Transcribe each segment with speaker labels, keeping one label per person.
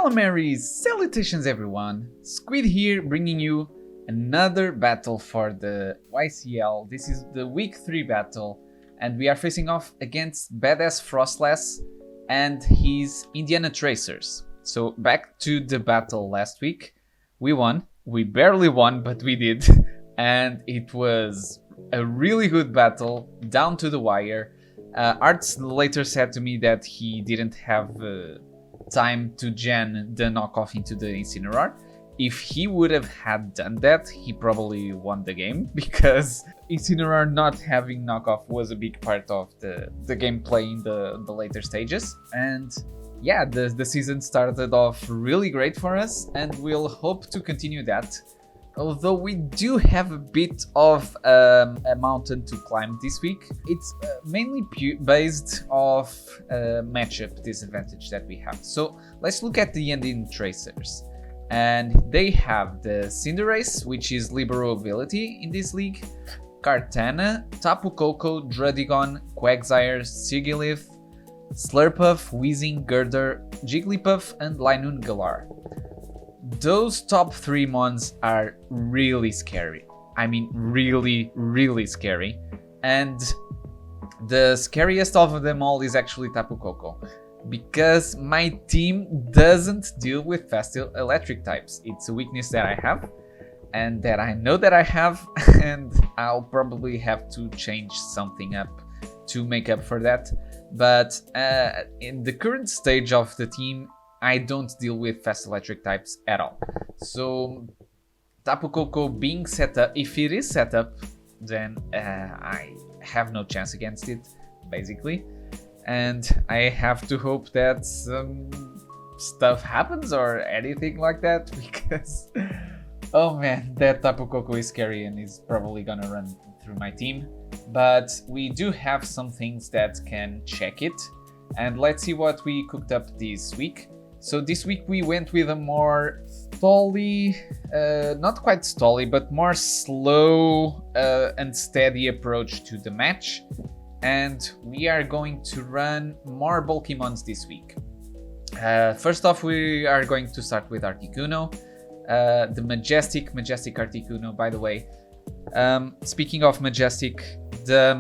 Speaker 1: Calamari Salutations everyone! Squid here bringing you another battle for the YCL. This is the week 3 battle and we are facing off against BadassFroslass and his Indiana Tracers. So back to the battle last week. We won. We barely won, but we did. And it was a really good battle, down to the wire. Arts later said to me that he didn't have time to gen the knockoff into the Incineroar. If he would have had done that, he probably won the game, because Incineroar not having knockoff was a big part of the gameplay in the later stages. And yeah, the season started off really great for us, and we'll hope to continue that. Although we do have a bit of a mountain to climb this week. It's mainly based off matchup disadvantage that we have. So let's look at the Indian Tracers. And they have the Cinderace, which is Libero ability in this league, Kartana, Tapu Koko, Druddigon, Quagsire, Sigilyph, Slurpuff, Weezing, Girder, Jigglypuff, and Linoon Galar. Those top 3 mons are really scary. I mean, really scary. And the scariest of them all is actually Tapu Koko, because my team doesn't deal with fast electric types. It's a weakness that I have, and that I know that I have, and I'll probably have to change something up to make up for that. But in the current stage of the team, I don't deal with fast electric types at all. So Tapu Koko being set up, if it is set up, then I have no chance against it, basically. And I have to hope that some stuff happens or anything like that, because oh man, that Tapu Koko is scary and is probably gonna run through my team. But we do have some things that can check it, and let's see what we cooked up this week. So this week we went with a more stally, not quite stally, but more slow and steady approach to the match. And we are going to run more bulky mons this week. First off, we are going to start with Articuno, the majestic Articuno, by the way. Speaking of majestic, the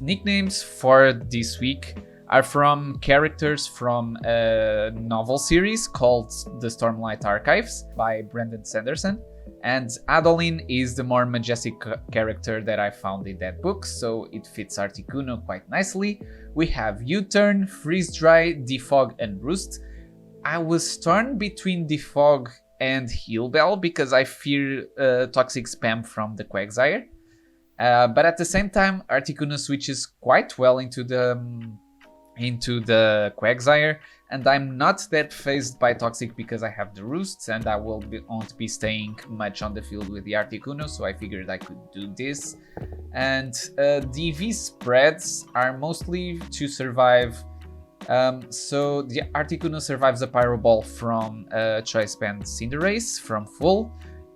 Speaker 1: nicknames for this week are from characters from a novel series called The Stormlight Archives by Brandon Sanderson. And Adolin is the more majestic character that I found in that book, so it fits Articuno quite nicely. We have U-Turn, Freeze Dry, Defog, and Roost. I was torn between Defog and Heal Bell because I fear toxic spam from the Quagsire. But at the same time, Articuno switches quite well into the Quagsire, and I'm not that phased by toxic because I have the Roosts, and I won't be staying much on the field with the Articuno, so I figured I could do this. And DV spreads are mostly to survive. So the Articuno survives a Pyro Ball from Choice Band Cinderace from full.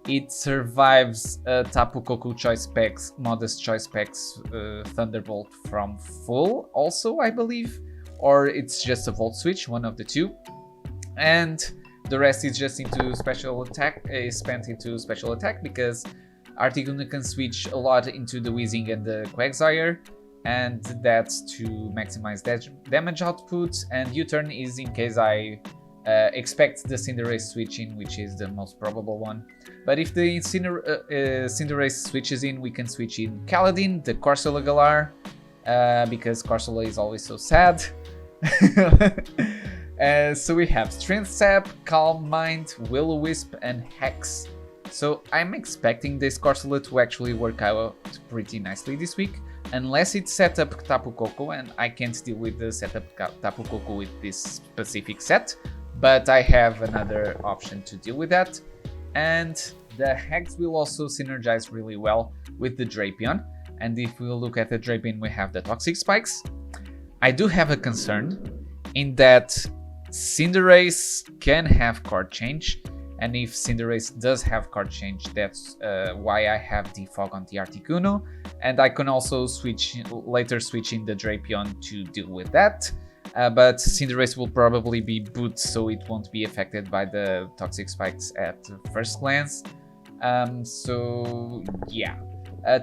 Speaker 1: It survives Tapu Koko Choice Specs, Modest Choice Specs Thunderbolt from full also, I believe. Or it's just a Volt Switch, one of the two. And the rest is just into special attack, spent into special attack, because Articuno can switch a lot into the Weezing and the Quagsire, and that's to maximize damage output. And U-Turn is in case I expect the Cinderace switch in, which is the most probable one. But if the Cinderace switches in, we can switch in Kaladin, the Corsola Galar, because Corsola is always so sad. So we have Strength Sap, Calm Mind, Will-O-Wisp, and Hex. So I'm expecting this Corsola to actually work out pretty nicely this week, unless it's set up Tapu Koko, and I can't deal with the setup Tapu Koko with this specific set, but I have another option to deal with that. And the Hex will also synergize really well with the Drapion. And if we look at the Drapion, we have the Toxic Spikes. I do have a concern in that Cinderace can have card change, and if Cinderace does have card change, that's why I have Defog on the Articuno, and I can also later switch in the Drapion to deal with that. but Cinderace will probably be boot, so it won't be affected by the toxic spikes at first glance. So yeah.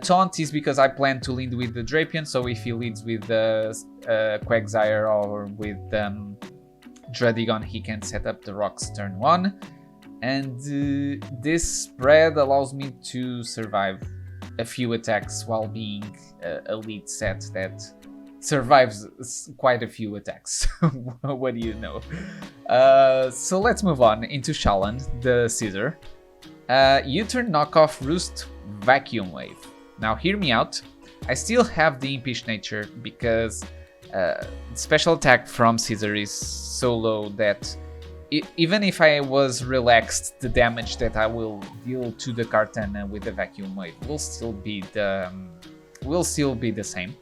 Speaker 1: Taunt is because I plan to lead with the Drapion, so if he leads with the Quagsire or with Dredigon, he can set up the rocks turn 1. And this spread allows me to survive a few attacks while being a lead set that survives quite a few attacks. What do you know? So let's move on into Shalan, the Scissor. U-turn knockoff Roost Vacuum Wave. Now hear me out, I still have the impish nature because special attack from Scissor is so low that even if I was relaxed, the damage that I will deal to the Kartana with the Vacuum Wave will still be the same.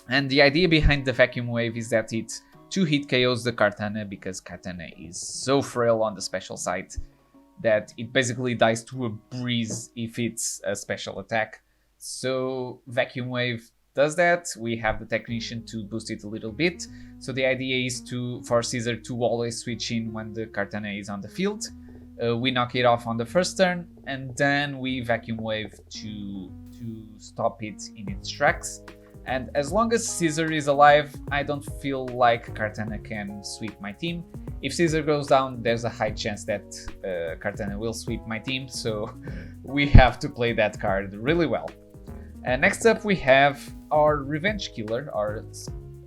Speaker 1: And the idea behind the Vacuum Wave is that it 2-hit KOs the Kartana because Kartana is so frail on the special side that it basically dies to a breeze if it's a special attack. So Vacuum Wave does that. We have the Technician to boost it a little bit. So the idea is for Scissor to always switch in when the Kartana is on the field. We knock it off on the first turn, and then we Vacuum Wave to stop it in its tracks. And as long as Scissor is alive, I don't feel like Kartana can sweep my team. If Scissor goes down, there's a high chance that Kartana will sweep my team, so we have to play that card really well. Next up we have our Revenge Killer,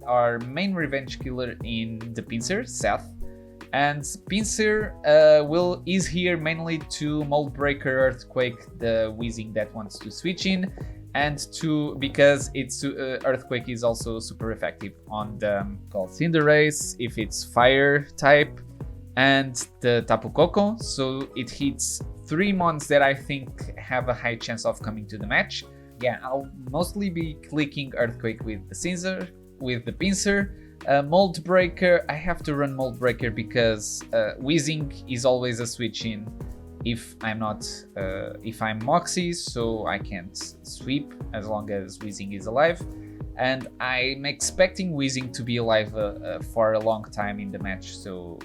Speaker 1: our main Revenge Killer in the Pinsir, Seth. And Pinsir is here mainly to Mold Breaker, Earthquake, the Weezing that wants to switch in, and because it's Earthquake is also super effective on the called Cinderace if it's fire type, and the Tapu Koko, so it hits 3 mons that I think have a high chance of coming to the match. Yeah, I'll mostly be clicking Earthquake with the Scissor, with the Pinsir. Mold Breaker, I have to run Mold Breaker because Weezing is always a switch in if I'm Moxie, so I can't sweep as long as Weezing is alive. And I'm expecting Weezing to be alive for a long time in the match, so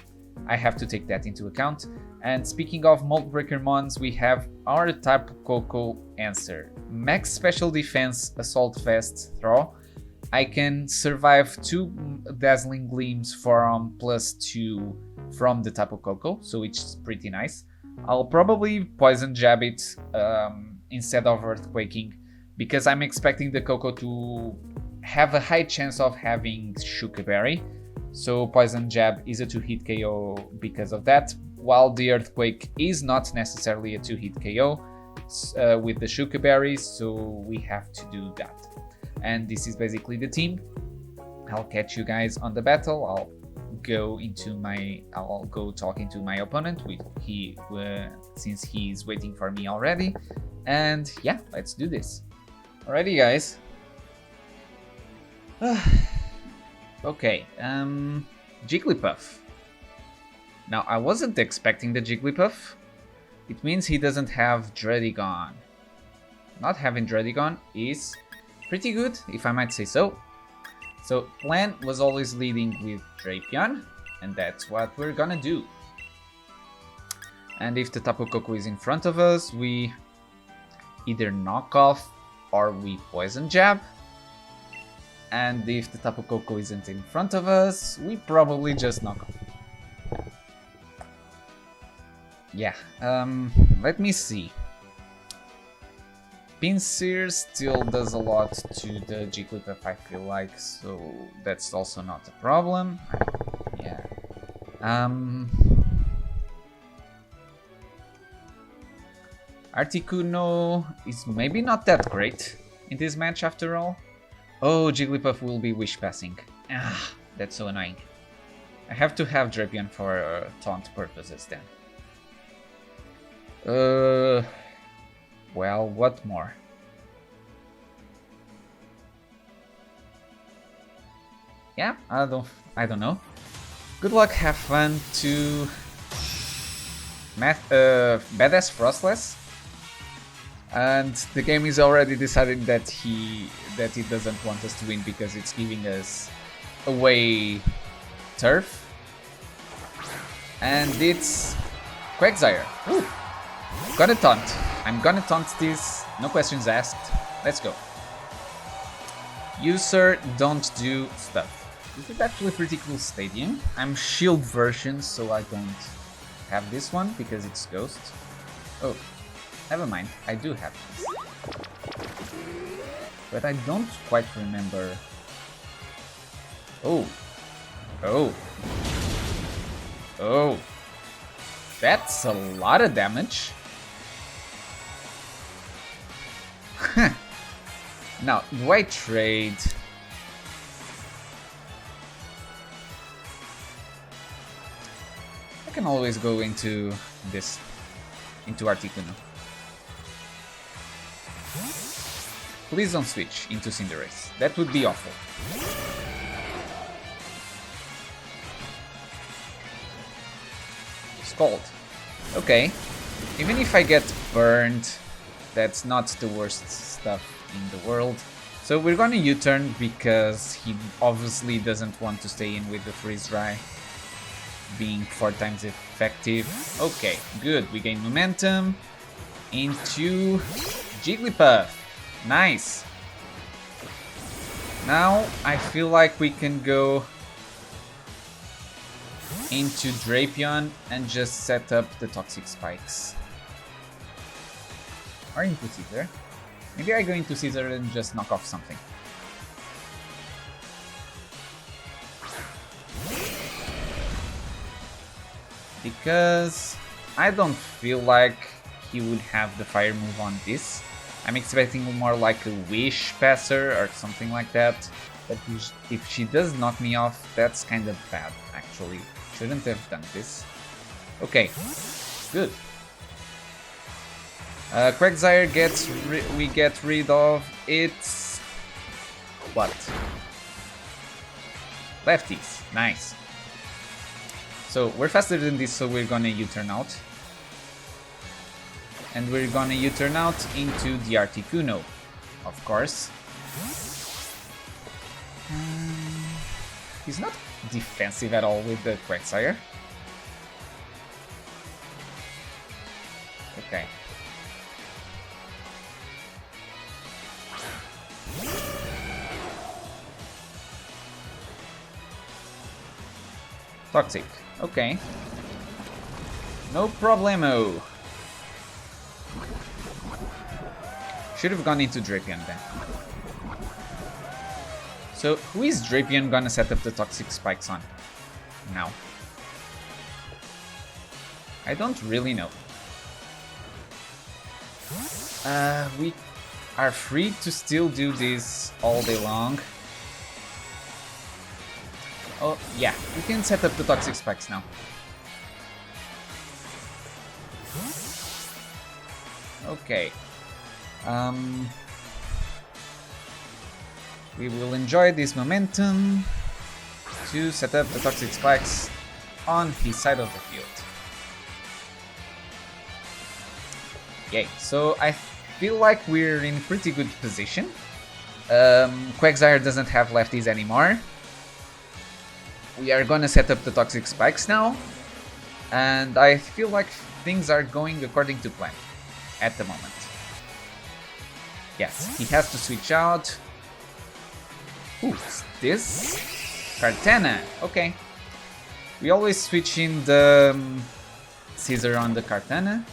Speaker 1: I have to take that into account. And speaking of Mold Breaker mons, we have our Tapu Koko answer. Max Special Defense Assault Vest Throw. I can survive 2 Dazzling Gleams from +2 from the Tapu Koko, so it's pretty nice. I'll probably Poison Jab it instead of Earthquaking because I'm expecting the Koko to have a high chance of having Shuka Berry. So Poison Jab is a 2-hit KO because of that, while the Earthquake is not necessarily a 2-hit KO with the Shuka Berry, so we have to do that. And this is basically the team. I'll catch you guys on the battle. I'll go talking to my opponent since he's waiting for me already. And yeah, let's do this. Alrighty guys. Okay, Jigglypuff. Now I wasn't expecting the Jigglypuff. It means he doesn't have Dredigon. Not having Dredigon is pretty good, if I might say so. So plan was always leading with Drapion, and that's what we're gonna do. And if the Tapu Koko is in front of us, we either knock off or we Poison Jab. And if the Tapu Koko isn't in front of us, we probably just knock off. Yeah, let me see. Pinsir still does a lot to the Jigglypuff, I feel like, so that's also not a problem. Yeah. Articuno is maybe not that great in this match after all. Oh, Jigglypuff will be Wish Passing. Ah, that's so annoying. I have to have Drapion for taunt purposes then. Well, what more? Yeah, I don't know. Good luck, have fun to BadassFroslass. And the game is already deciding that it doesn't want us to win because it's giving us away Turf. And it's Quagsire. Ooh. Gonna taunt. I'm gonna taunt this. No questions asked. Let's go. You, sir, don't do stuff. This is actually a pretty cool stadium. I'm shield version, so I don't have this one because it's ghost. Oh, never mind. I do have this. But I don't quite remember. Oh. Oh. Oh. That's a lot of damage. Now, do I trade? I can always go into this, into Articuno. Please don't switch into Cinderace. That would be awful. Scald. Okay. Even if I get burned, that's not the worst stuff in the world. So we're gonna U-turn because he obviously doesn't want to stay in with the Freeze Dry being 4 times effective. Okay, good. We gain momentum into Jigglypuff. Nice. Now I feel like we can go into Drapion and just set up the Toxic Spikes. Or into Caesar. Maybe I go into Caesar and just knock off something. Because I don't feel like he would have the fire move on this. I'm expecting more like a Wish Passer or something like that. But if she does knock me off, that's kind of bad, actually. Shouldn't have done this. Okay, good. Quagsire we get rid of its... what? Lefties, nice. So we're faster than this, so we're gonna U-turn out. And we're gonna U-turn out into the Articuno, of course. He's not defensive at all with the Quagsire. Okay. Toxic. Okay. No problemo. Should have gone into Drapion then. So, who is Drapion gonna set up the Toxic Spikes on now? I don't really know. We are free to still do this all day long. Oh, yeah, we can set up the Toxic Spikes now. Okay. We will enjoy this momentum to set up the Toxic Spikes on his side of the field. Yay, so I feel like we're in pretty good position. Quagsire doesn't have lefties anymore. We are gonna set up the Toxic Spikes now. And I feel like things are going according to plan at the moment. Yes, he has to switch out. Who's this? Kartana, okay. We always switch in the Caesar on the Kartana.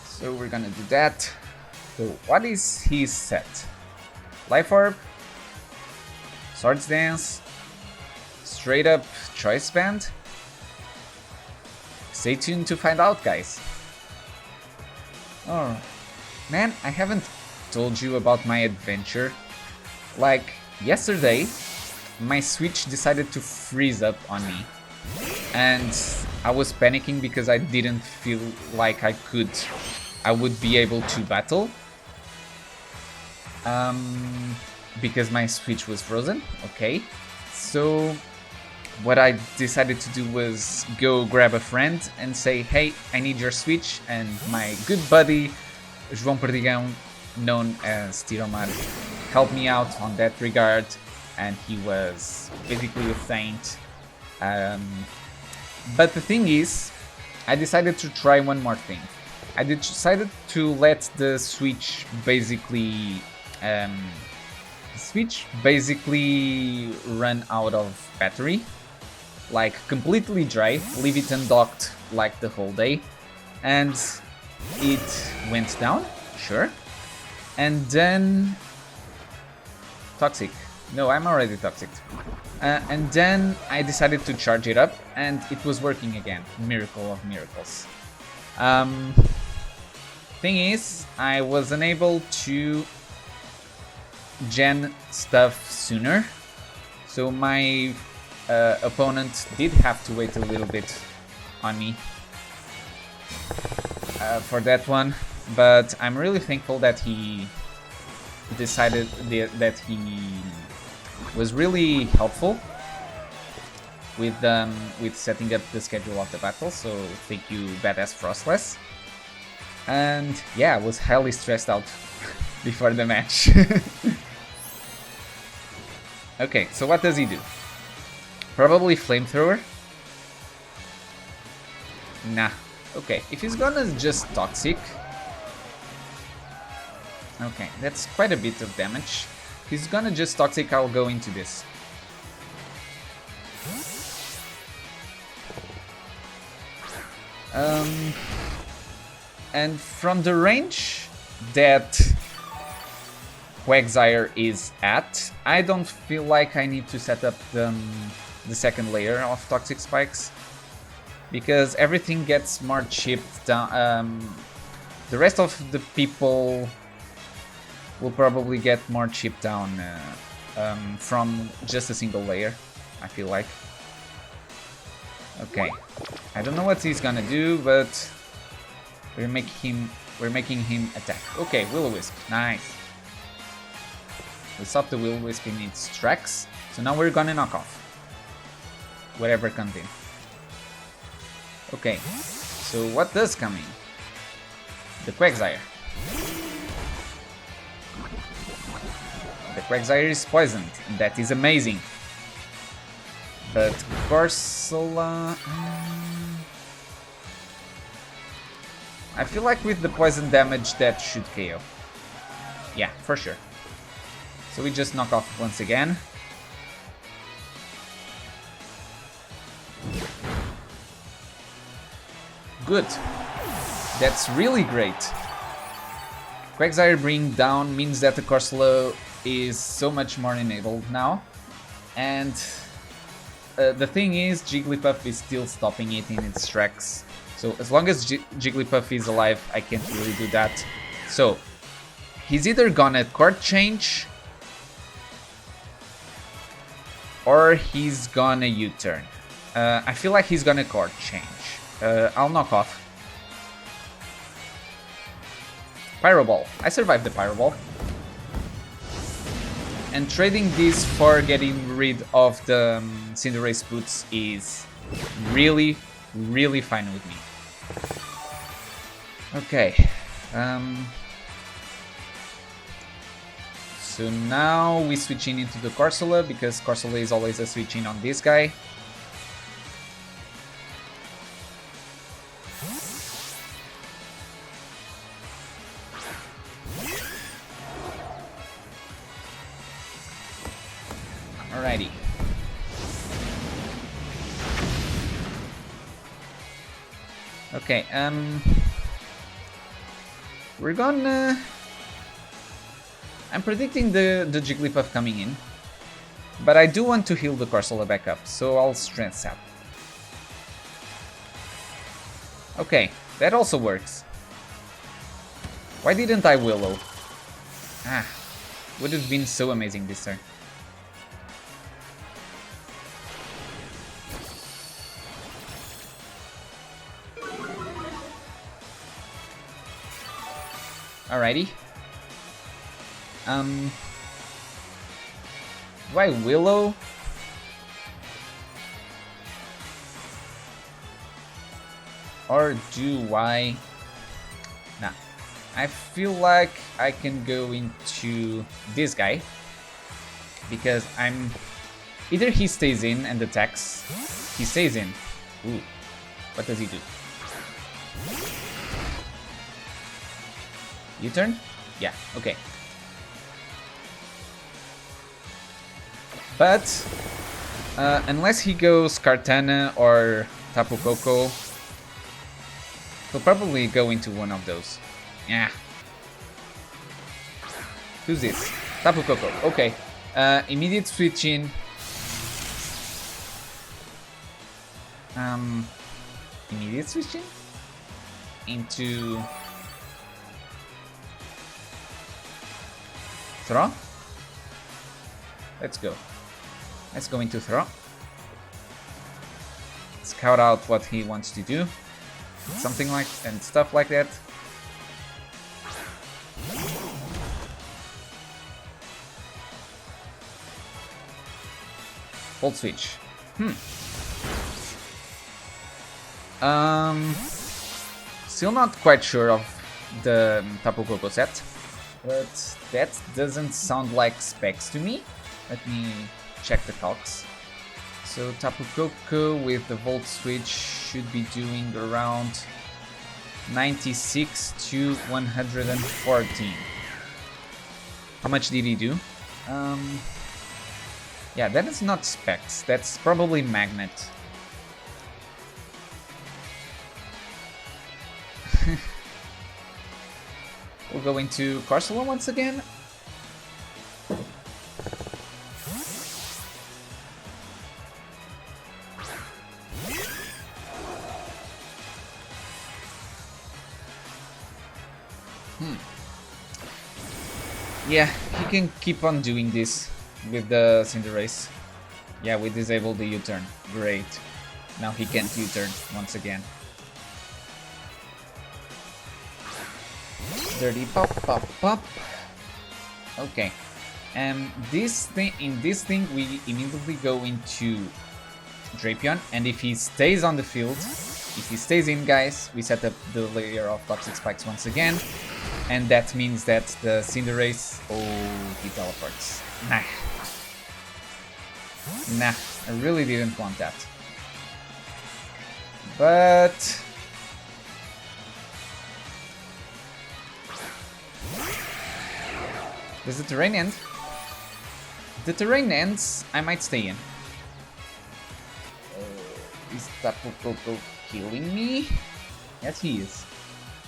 Speaker 1: So we're gonna do that. So what is his set? Life Orb, Swords Dance, straight up Choice Band. Stay tuned to find out, guys. Oh, man, I haven't told you about my adventure. Like, yesterday, my Switch decided to freeze up on me. And I was panicking because I didn't feel like I would be able to battle. Because my Switch was frozen, okay. So what I decided to do was go grab a friend and say, hey, I need your Switch, and my good buddy João Perdigão, known as Tiromar, helped me out on that regard, and he was basically a saint. But the thing is, I decided to try one more thing. I decided to let the Switch basically run out of battery, like completely dry, leave it undocked like the whole day, and it went down, sure, and then toxic. No, I'm already toxic. And then I decided to charge it up, and it was working again. Miracle of miracles. Thing is, I was unable to gen stuff sooner, so my opponent did have to wait a little bit on me for that one, but I'm really thankful that he decided that he was really helpful with setting up the schedule of the battle, so thank you, BadassFroslass. And yeah, I was highly stressed out before the match. Okay, so what does he do? Probably flamethrower? Nah. Okay, if he's gonna just toxic... Okay, that's quite a bit of damage. If he's gonna just toxic, I'll go into this. And from the range that Quagsire is at, I don't feel like I need to set up the second layer of Toxic Spikes, because everything gets more chipped down. The rest of the people will probably get more chipped down from just a single layer, I feel like. Okay, I don't know what he's gonna do, but we're making him attack. Okay, Will-O-Wisp, nice. We stopped the Will-O-Wisp in its tracks, so now we're gonna knock off whatever comes in. Okay, so what does come in? The Quagsire. The Quagsire is poisoned, and that is amazing. But Corsola... I feel like with the poison damage that should KO. Yeah, for sure. So we just knock off once again. Good. That's really great. Quagsire bring down means that the Corsola is so much more enabled now. And the thing is, Jigglypuff is still stopping it in its tracks. So as long as Jigglypuff is alive, I can't really do that. So he's either gonna court change or he's gonna U-turn. I feel like he's gonna court change. I'll knock off. Pyro Ball. I survived the Pyro Ball. And trading this for getting rid of the Cinderace boots is really, really fine with me. Okay. So now we switch in into the Corsola, because Corsola is always a switch in on this guy. Alrighty. Okay, we're gonna... I'm predicting the Jigglypuff coming in, but I do want to heal the Corsola back up, so I'll Strength Sap. Okay, that also works. Why didn't I Willow? Ah, would have been so amazing this turn. Alrighty. Do I Willow? Or do I... Nah. I feel like I can go into this guy because I'm either he stays in and attacks. He stays in. Ooh, what does he do? U-turn? Yeah, okay. But unless he goes Kartana or Tapu Koko, he'll probably go into one of those. Yeah. Who's this? Tapu Koko. Okay. Immediate switch in. Immediate switch in? Into... Throw? Let's go. Let's go into throw. Scout out what he wants to do. Something like and stuff like that. Volt switch. Still not quite sure of the Tapu Koko set, but that doesn't sound like specs to me. Let me check the calcs. So Tapu Koko with the Volt switch should be doing around 96 to 114. How much did he do? Yeah, that is not specs. That's probably magnet. We'll go into Corsola once again. Yeah, he can keep on doing this with the Cinderace. Yeah, we disabled the U-turn. Great. Now he can't U-turn once again. Dirty pop, pop, pop. Okay. In this thing we immediately go into Drapion, and if he stays on the field, if he stays in, guys, we set up the layer of Toxic Spikes once again, and that means that the Cinderace, oh, he teleports. Nah, I really didn't want that. But does the terrain end? If the terrain ends, I might stay in. Is Tapu Koko killing me? Yes, he is.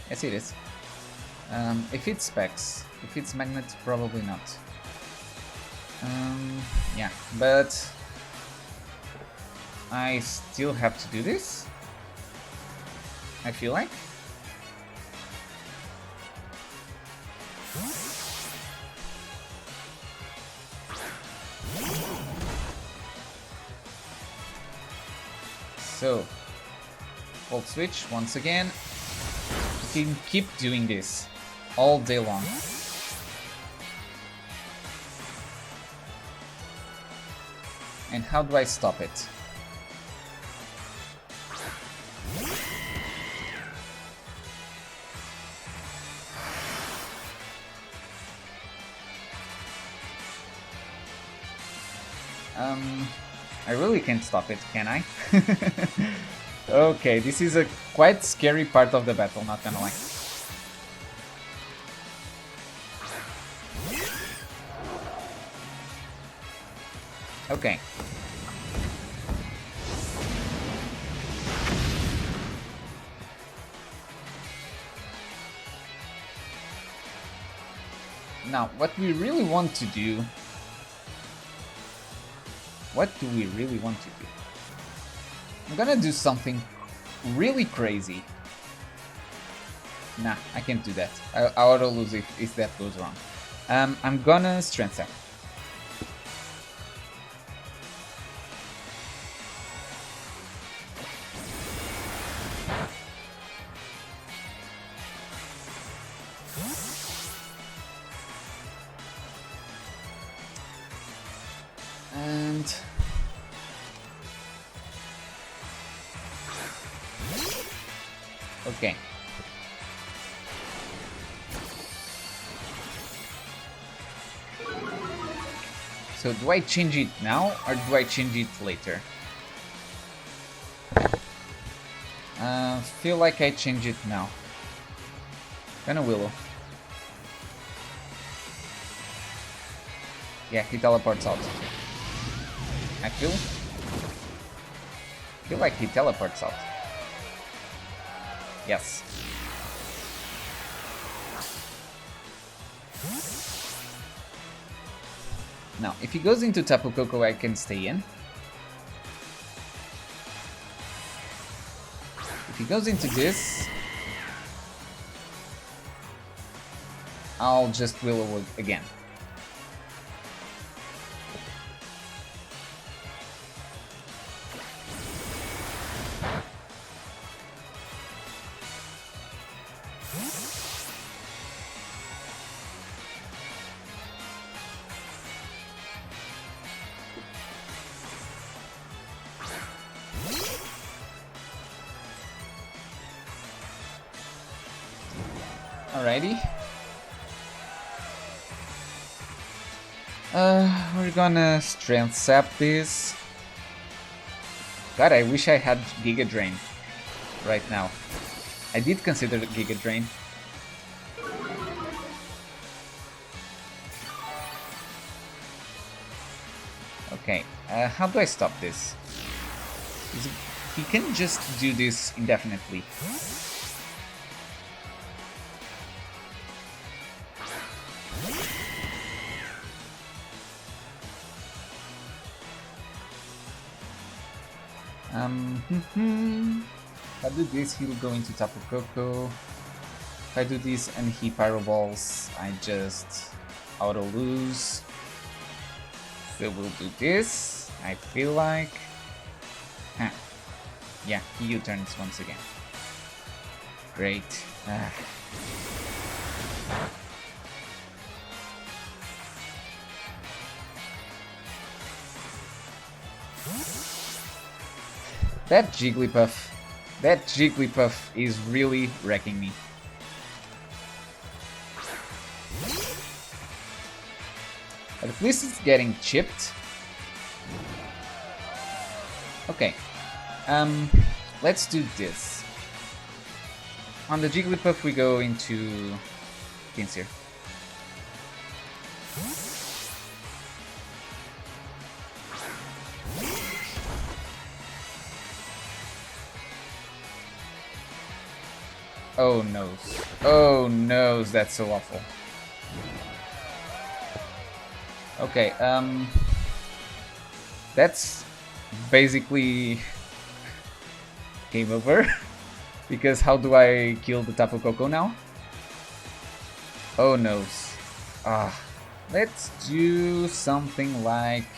Speaker 1: Yes, it is. If it's specs, if it's magnet, probably not. Yeah, but I still have to do this. I feel like. So, Volt switch once again. You can keep doing this all day long. And how do I stop it? I really can't stop it, can I? Okay, this is a quite scary part of the battle, not gonna lie. Okay. Now, what we really want to do... What do we really want to do? I'm gonna do something really crazy. Nah, I can't do that. I auto lose if that goes wrong. I'm gonna Strength Sap. And okay. So do I change it now or do I change it later? Feel like I change it now. Kinda Willow. Yeah, he teleports out. I feel like he teleports out. Yes. Now, if he goes into Tapu Koko, I can stay in. If he goes into this, I'll just Willow again. Alrighty. We're gonna strength sap this. God, I wish I had Giga Drain right now. I did consider Giga Drain. Okay, how do I stop this? He can just do this indefinitely. If I do this, he'll go into Tapu Koko. If I do this and he Pyro Balls, I just auto lose. So we'll do this, I feel like. Huh. Yeah, he U-turns once again. Great. That Jigglypuff is really wrecking me. But at least it's getting chipped. Okay. Let's do this. On the Jigglypuff we go into Pinsir. Oh noes. Oh noes, that's so awful. Okay, that's basically game over. Because how do I kill the Tapu Koko now? Oh noes. Let's do something like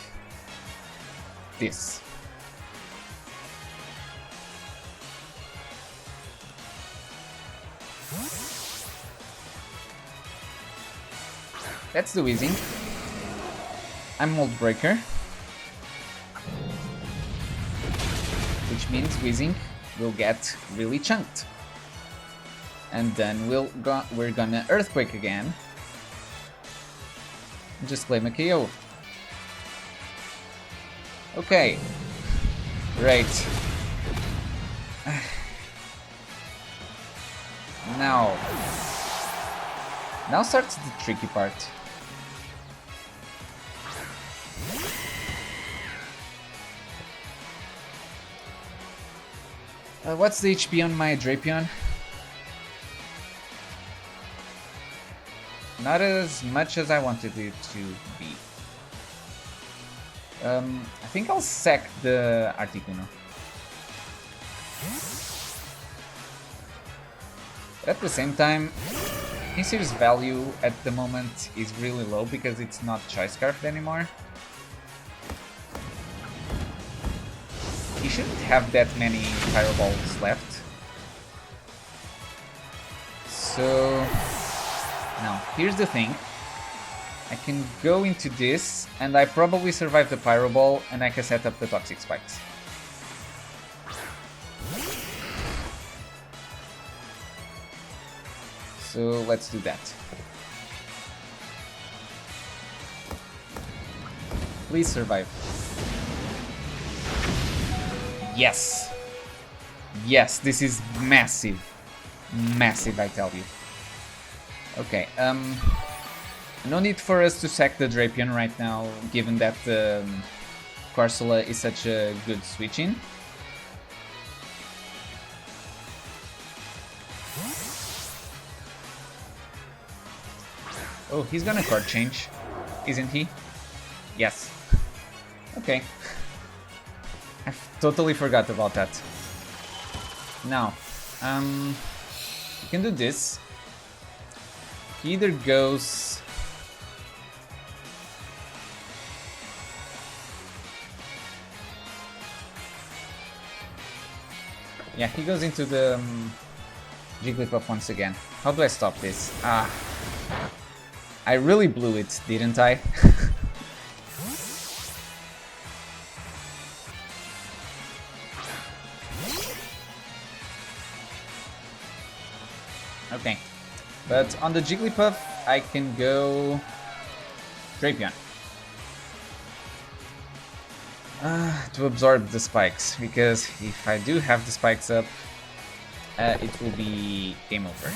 Speaker 1: this. That's the Weezing. I'm Mold Breaker. Which means Weezing will get really chunked. And then we're gonna Earthquake again. And just claim a KO. Okay. Great. Now starts the tricky part. What's the HP on my Drapion? Not as much as I wanted it to be. I think I'll sack the Articuno. But at the same time, Pinsir's value at the moment is really low because it's not Choice Scarfed anymore. He shouldn't have that many Fireballs left. So now, here's the thing. I can go into this, and I probably survive the Pyro Ball, and I can set up the Toxic Spikes. So let's do that. Please survive. Yes! Yes, this is massive. Massive, I tell you. Okay, no need for us to sack the Drapion right now, given that Corsola is such a good switch-in. Oh, he's gonna card change, isn't he? Yes. Okay. I totally forgot about that. Now, you can do this. He either goes... Yeah, he goes into the Jigglypuff once again. How do I stop this? Ah. I really blew it, didn't I? Okay. But on the Jigglypuff, I can go Drapion. To absorb the spikes, because if I do have the spikes up, it will be game over.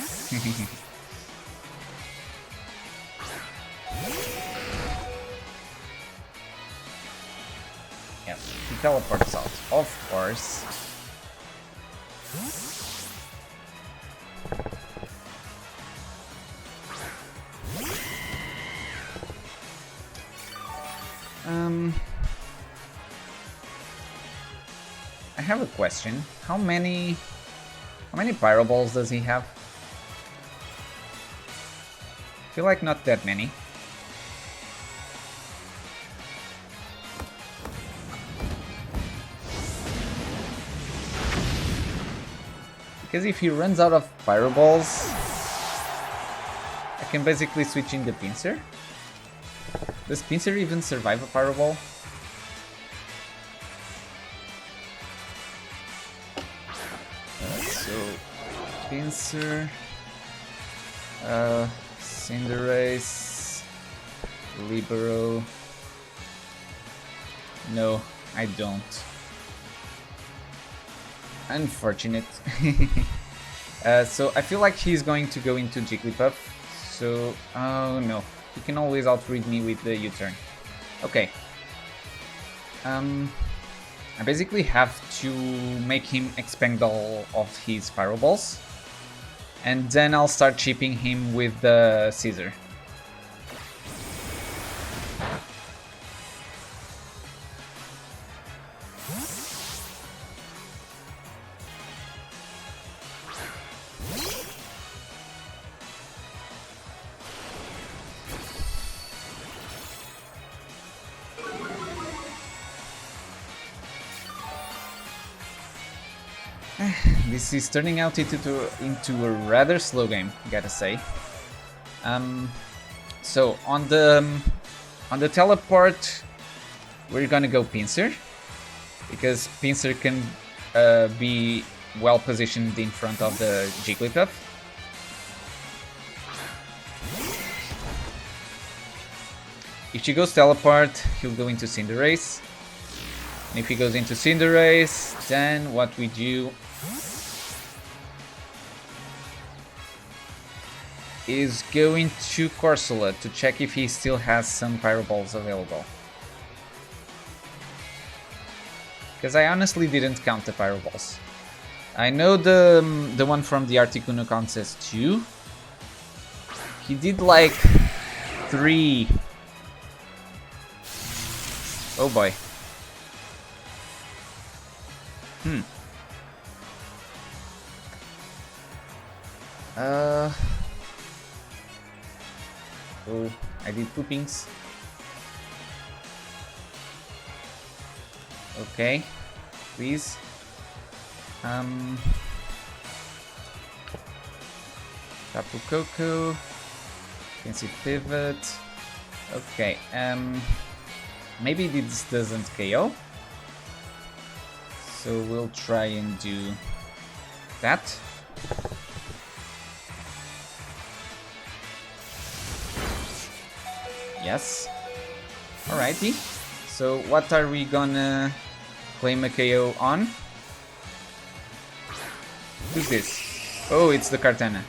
Speaker 1: Yep, he teleports out, of course. I have a question. How many Pyro Balls does he have? I feel like not that many. Because if he runs out of Pyro Balls, I can basically switch in the Pinsir. Does Pinsir even survive a Pyro Ball? So, Pinsir, Cinderace, Libero. No, I don't. Unfortunate. So I feel like he's going to go into Jigglypuff. So, oh no, he can always outread me with the U-turn. Okay. I basically have to make him expend all of his Pyro Balls, and then I'll start chipping him with the Scissor. This is turning out into a rather slow game, gotta say. So on the teleport, we're gonna go Pinsir, because Pinsir can be well positioned in front of the Jigglypuff. If she goes teleport, he'll go into Cinderace. And if he goes into Cinderace, then what we do is go into Corsola to check if he still has some Pyro Balls available. Because I honestly didn't count the Pyro Balls. I know the one from the Articuno contest too. He did like 3. Oh boy. Oh, I did 2 pings. Okay, please. Tapu Koko. Fancy pivot. Okay, maybe this doesn't KO. So we'll try and do that. Yes. Alrighty. So what are we gonna claim a KO on? Who's this? Oh, it's the Kartana.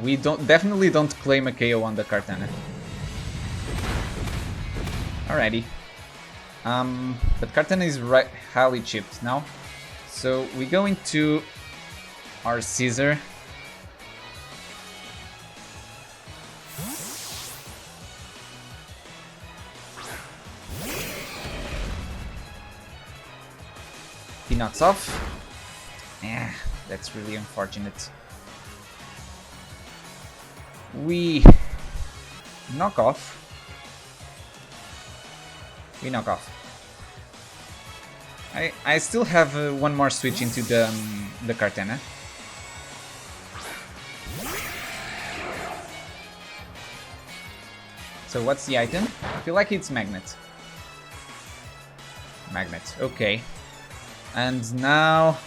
Speaker 1: We definitely don't claim a KO on the Kartana. Alrighty. But Kartana is highly chipped now. So we go into our Caesar. He knocks off. Yeah, that's really unfortunate. We knock off. We knock off. I still have one more switch into the Kartana. So what's the item? I feel like it's Magnet. Magnet, okay. And now,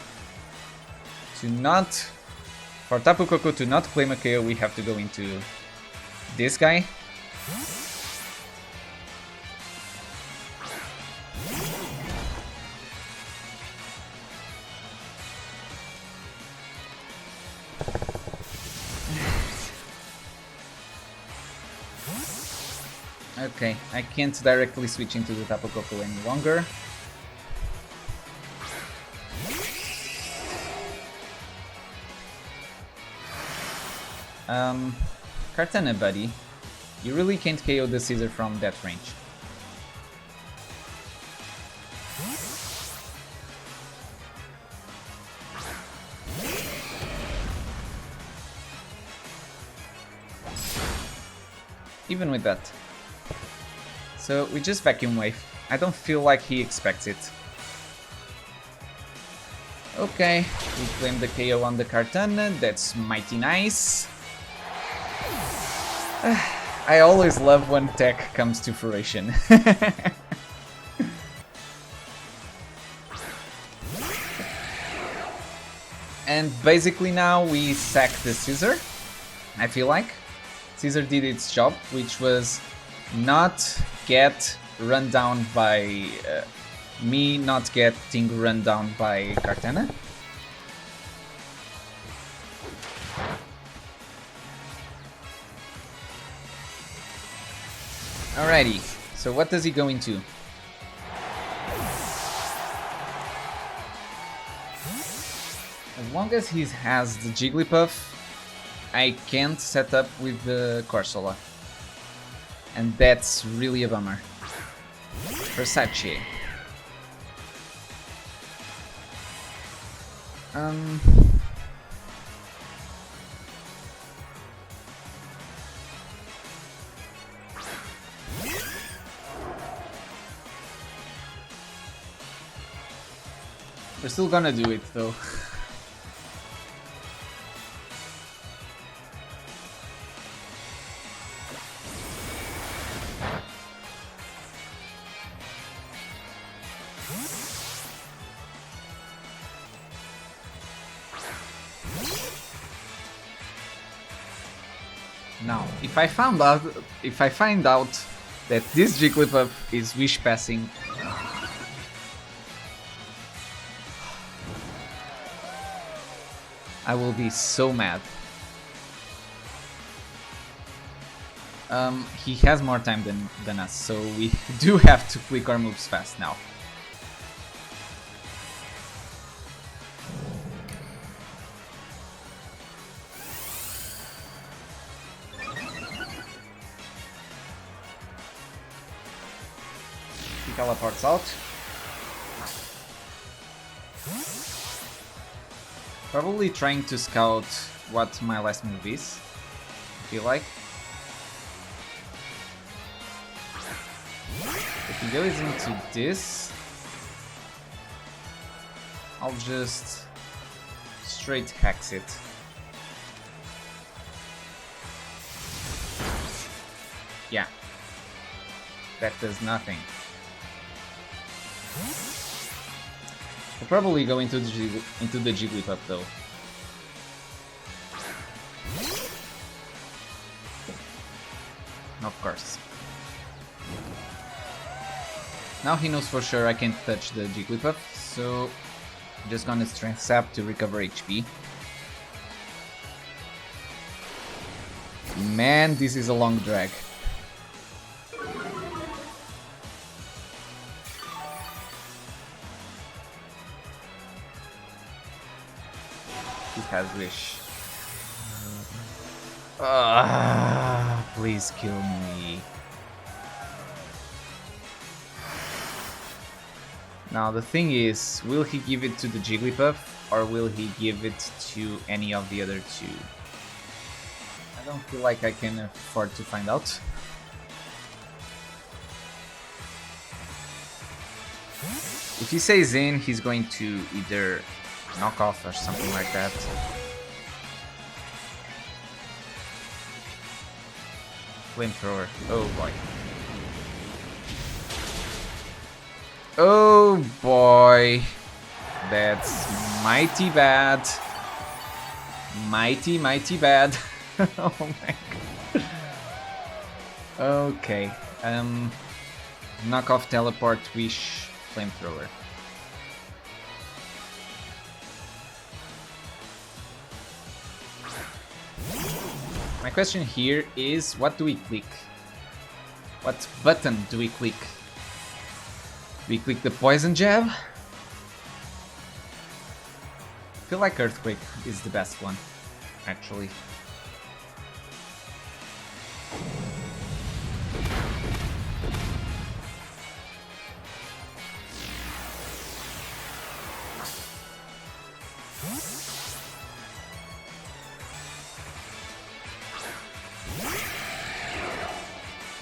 Speaker 1: for Tapu Koko to not claim a KO, we have to go into this guy. Okay, I can't directly switch into the Tapu Koko any longer. Kartana buddy, you really can't KO the Caesar from that range. Even with that. So we just vacuum wave. I don't feel like he expects it. Okay, we claim the KO on the Kartana, that's mighty nice. I always love when tech comes to fruition. And basically now we sack the Caesar, I feel like. Caesar did its job, which was not get run down by me, not getting run down by Kartana. Alrighty, so what does he go into? As long as he has the Jigglypuff, I can't set up with the Corsola. And that's really a bummer. Versace. We're still gonna do it though. Now, if I find out that this Jigglypuff is wish passing, I will be so mad. He has more time than us, so we do have to click our moves fast now. He teleports out. Probably trying to scout what my last move is, I feel like. If he goes into this, I'll just straight hex it. Yeah, that does nothing. I'll probably go into the Jigglypuff though. Of course. Now he knows for sure I can't touch the Jigglypuff, so I'm just gonna Strength Sap to recover HP. Man, this is a long drag. He has Wish. Please kill me. Now the thing is, will he give it to the Jigglypuff or will he give it to any of the other two? I don't feel like I can afford to find out. If he stays in, he's going to either knock off or something like that. Flamethrower. Oh boy. Oh boy. That's mighty bad. Mighty bad. Oh my god. Okay. Knock off teleport, wish, flamethrower. My question here is, what do we click? What button do we click? Do we click the poison jab? I feel like Earthquake is the best one, actually.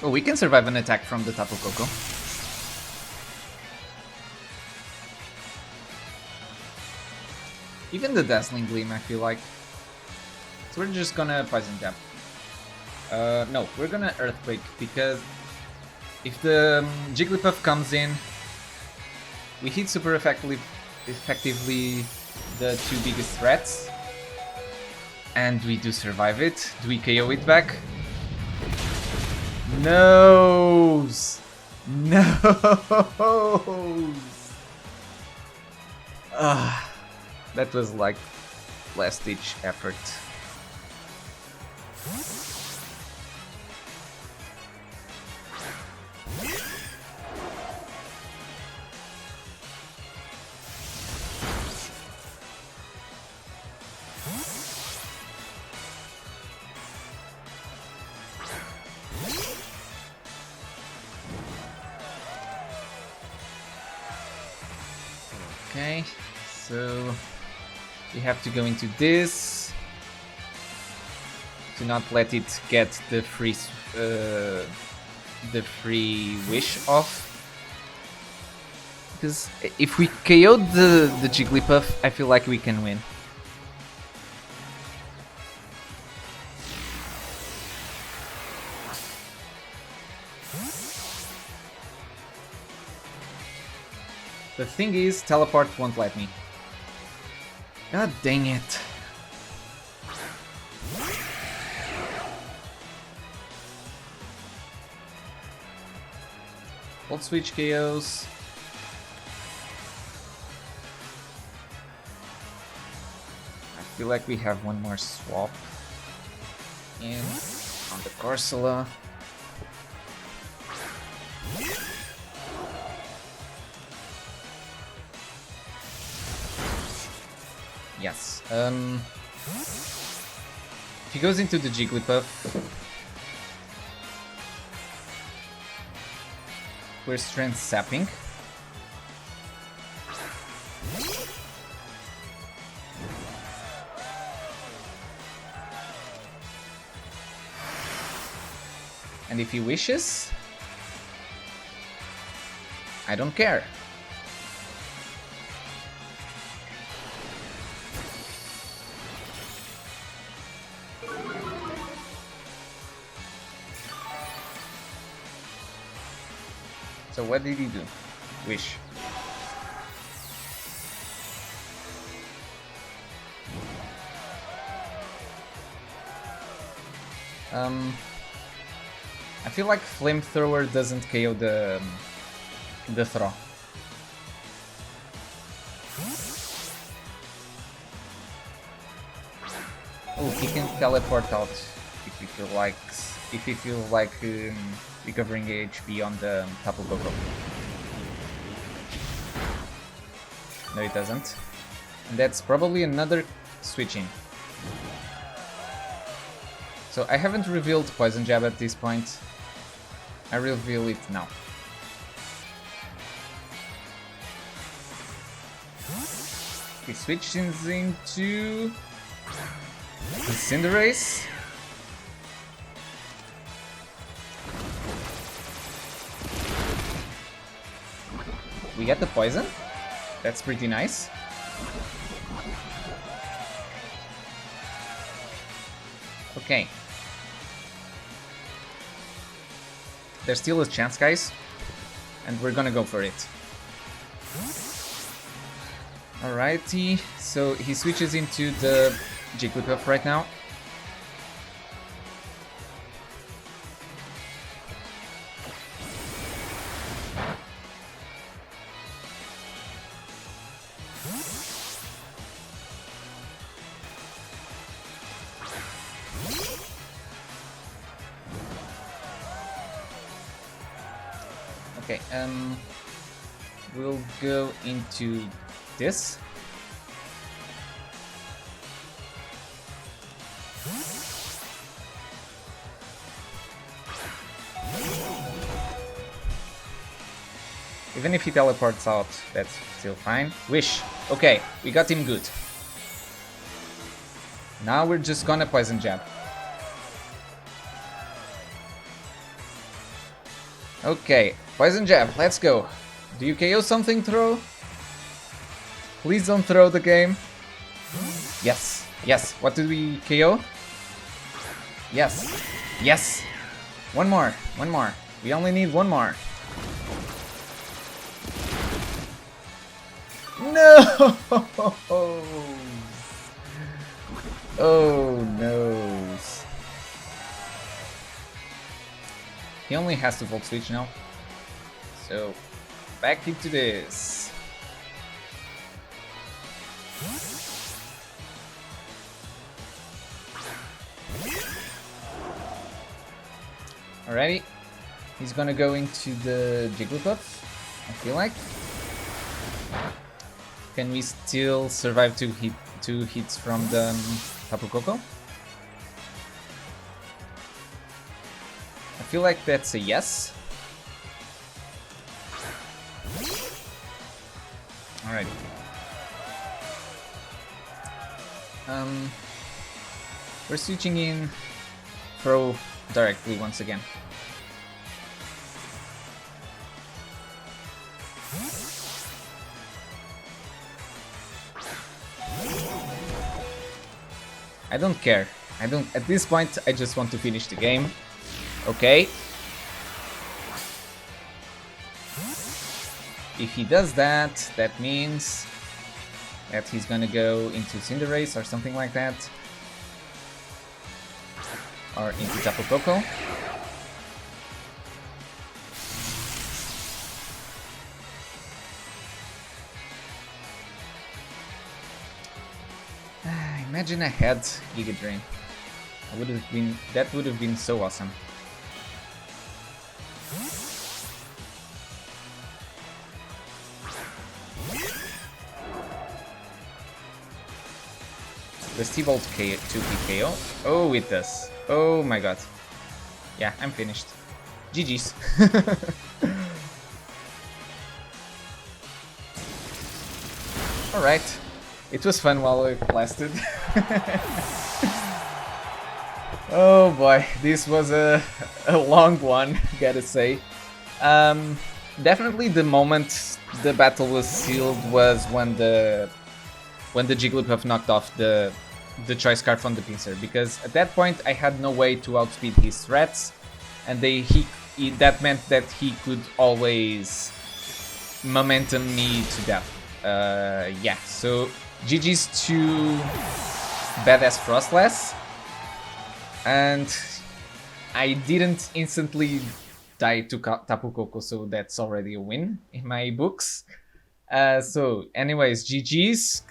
Speaker 1: Oh, we can survive an attack from the Tapu Koko. Even the Dazzling Gleam, I feel like. So we're just gonna Poison Jab. No, we're gonna Earthquake, because if the Jigglypuff comes in, we hit super effectively the two biggest threats. And we do survive it. Do we KO it back? Noes! Noes! That was like last ditch effort. Okay, so we have to go into this to not let it get the free wish off. Because if we KO the Jigglypuff, I feel like we can win. The thing is, teleport won't let me. God dang it. Volt Switch KOs. I feel like we have one more swap in on the Corsola. Yes. If he goes into the Jigglypuff, we're Strength Sapping. And if he wishes, I don't care. So what did he do? Wish. I feel like Flamethrower doesn't KO the the throw. Oh, he can teleport out if he feels like recovering HP on the Tapu Koko. No, it doesn't. And that's probably another switching. So I haven't revealed Poison Jab at this point. I reveal it now. He switches into the Cinderace. We get the poison. That's pretty nice. Okay. There's still a chance, guys. And we're gonna go for it. Alrighty. So he switches into the Jigglypuff right now. Okay, we'll go into this. Even if he teleports out, that's still fine. Wish! Okay, we got him good. Now we're just gonna Poison Jab. Okay, Poison Jab, let's go. Do you KO something, throw? Please don't throw the game. Yes, yes. What did we KO? Yes, yes. One more, one more. We only need one more. No! Oh no. He only has to Volt Switch now. So, back into this. Alrighty. He's gonna go into the Jigglypuff, I feel like. Can we still survive two hits from the Tapu Koko? I feel like that's a yes. Alright. We're switching in throw directly once again. I don't care. At this point, I just want to finish the game. Okay. If he does that, that means that he's gonna go into Cinderace or something like that. Or into Tapu Koko. Imagine I had Giga Drain. That would have been so awesome. Does T-Bolt 2P KO? Oh, it does. Oh my god. Yeah, I'm finished. GG's. Alright. It was fun while it lasted. Oh boy, this was a long one, gotta say. Definitely the moment the battle was sealed was when the Jigglypuff knocked off the Choice Scarf on the pincer, because at that point I had no way to outspeed his threats, and that meant that he could always momentum me to death. Yeah, so GG's to BadassFroslass, and I didn't instantly died to Tapu Koko, so that's already a win in my books. So anyways, GG's.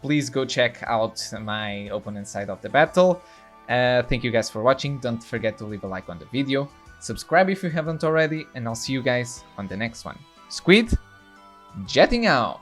Speaker 1: Please go check out my opponent's side of the battle. Thank you guys for watching. Don't forget to leave a like on the video. Subscribe if you haven't already, and I'll see you guys on the next one. Squid, jetting out!